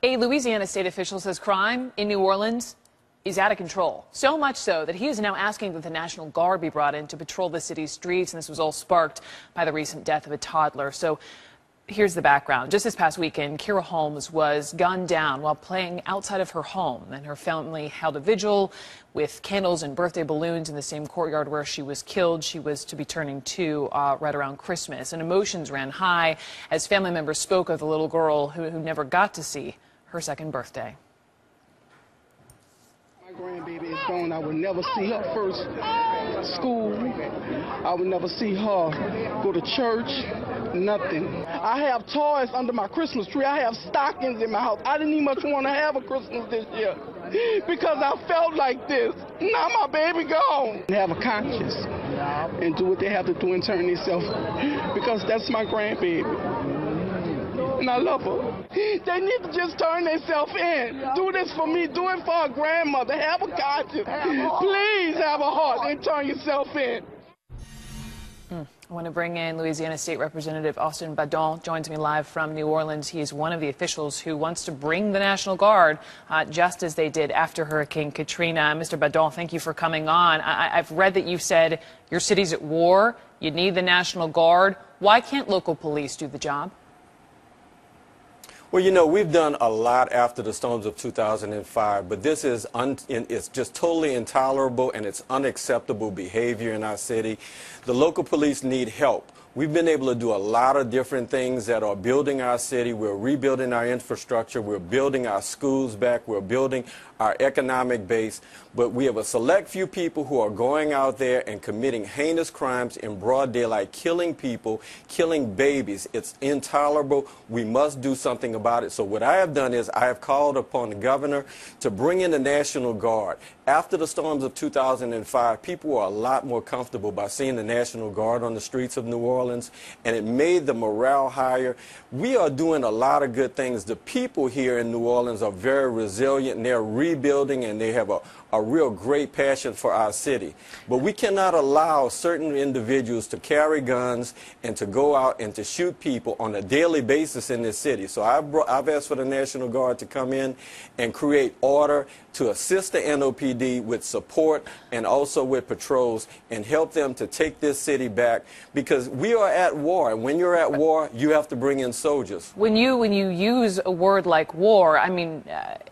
A Louisiana state official says crime in New Orleans is out of control. So much so that he is now asking that the National Guard be brought in to patrol the city's streets. And this was all sparked by the recent death of a toddler. So here's the background. Just this past weekend, Kira Holmes was gunned down while playing outside of her home. And her family held a vigil with candles and birthday balloons in the same courtyard where she was killed. She was to be turning 2 right around Christmas. And emotions ran high as family members spoke of the little girl who never got to see her second birthday. My grandbaby is gone. I will never see her first school. I will never see her go to church. Nothing. I have toys under my Christmas tree. I have stockings in my house. I didn't even much want to have a Christmas this year because I felt like this. Now my baby gone. Have a conscience and do what they have to do and turn themselves because that's my grandbaby. And I love her. They need to just turn themselves in. Do this for me. Do it for her grandmother. Have a conscience. Please have a heart and turn yourself in. I want to bring in Louisiana State Representative Austin Badon. Joins me live from New Orleans. He is one of the officials who wants to bring the National Guard just as they did after Hurricane Katrina. Mr. Badon, thank you for coming on. I've read that you said your city's at war. You need the National Guard. Why can't local police do the job? Well, you know, we've done a lot after the storms of 2005, but this is it's just totally intolerable and it's unacceptable behavior in our city. The local police need help. We've been able to do a lot of different things that are building our city. We're rebuilding our infrastructure. We're building our schools back. We're building our economic base. But we have a select few people who are going out there and committing heinous crimes in broad daylight, killing people, killing babies. It's intolerable. We must do something about it. So what I have done is I have called upon the governor to bring in the National Guard. After the storms of 2005, people were a lot more comfortable by seeing the National Guard on the streets of New Orleans, and it made the morale higher. We are doing a lot of good things. The people here in New Orleans are very resilient, and they're rebuilding, and they have a real great passion for our city. But we cannot allow certain individuals to carry guns and to go out and to shoot people on a daily basis in this city. So I've asked for the National Guard to come in and create order, to assist the NOPD with support and also with patrols and help them to take this city back, because we are at war, and when you're at war, you have to bring in soldiers. When you use a word like war, I mean,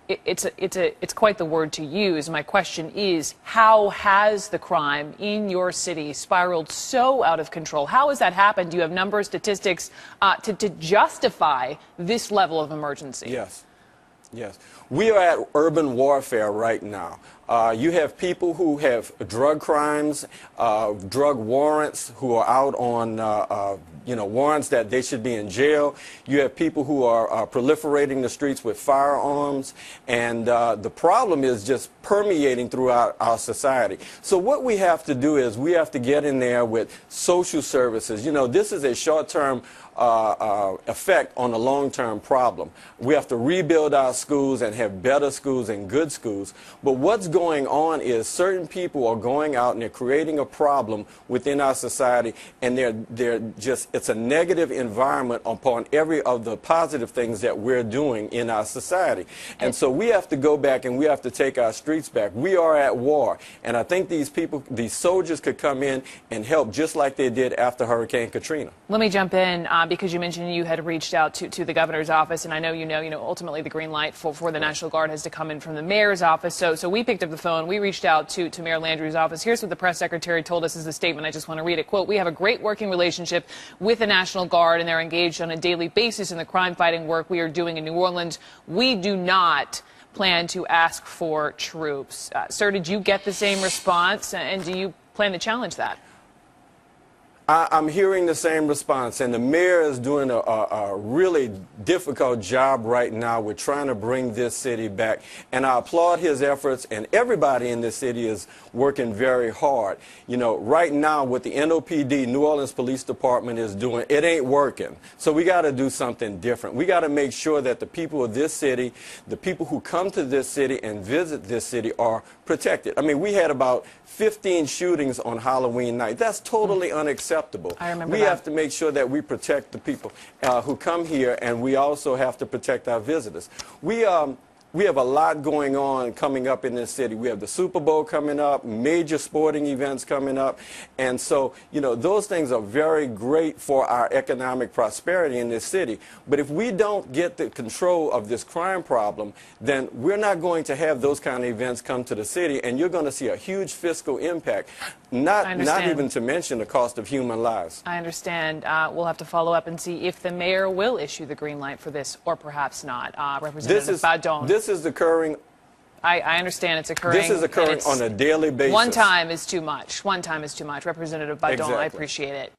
it's quite the word to use. My question is, how has the crime in your city spiraled so out of control? How has that happened? Do you have numbers, statistics to justify this level of emergency? Yes. Yes. We are at urban warfare right now. You have people who have drug crimes, drug warrants, who are out on, warrants that they should be in jail. You have people who are proliferating the streets with firearms. And the problem is just permeating throughout our society. So what we have to do is we have to get in there with social services. You know, this is a short-term effect on a long-term problem. We have to rebuild our schools and have better schools and good schools. But what's going on is certain people are going out and they're creating a problem within our society, and it's a negative environment upon every of the positive things that we're doing in our society. And so we have to go back and we have to take our streets back. We are at war, and I think these soldiers could come in and help just like they did after Hurricane Katrina. Let me jump in because you mentioned you had reached out to the governor's office, and I know you know ultimately the green light for the National Guard has to come in from the mayor's office. So we picked up the phone. We reached out to Mayor Landrieu's office. Here's what the press secretary told us as a statement. I just want to read it. Quote, "We have a great working relationship with the National Guard, and they're engaged on a daily basis in the crime-fighting work we are doing in New Orleans. We do not plan to ask for troops." Sir, did you get the same response, and do you plan to challenge that? I'm hearing the same response, and the mayor is doing a really difficult job right now with trying to bring this city back, and I applaud his efforts, and everybody in this city is working very hard. You know, right now what the NOPD, New Orleans Police Department, is doing, it ain't working. So we got to do something different. We got to make sure that the people of this city, the people who come to this city and visit this city, are protected. I mean, we had about 15 shootings on Halloween night. That's totally unacceptable. unacceptable. I remember we that. have to make sure that we protect the people who come here, and we also have to protect our visitors. We have a lot going on coming up in this city. We have the Super Bowl coming up, major sporting events coming up. And so, you know, those things are very great for our economic prosperity in this city. But if we don't get the control of this crime problem, then we're not going to have those kind of events come to the city, and you're going to see a huge fiscal impact, not even to mention the cost of human lives. I understand. We'll have to follow up and see if the mayor will issue the green light for this or perhaps not. Representative Badon. This is occurring. I understand it's occurring. This is occurring on a daily basis. One time is too much. One time is too much. Representative Badon, Exactly. I appreciate it.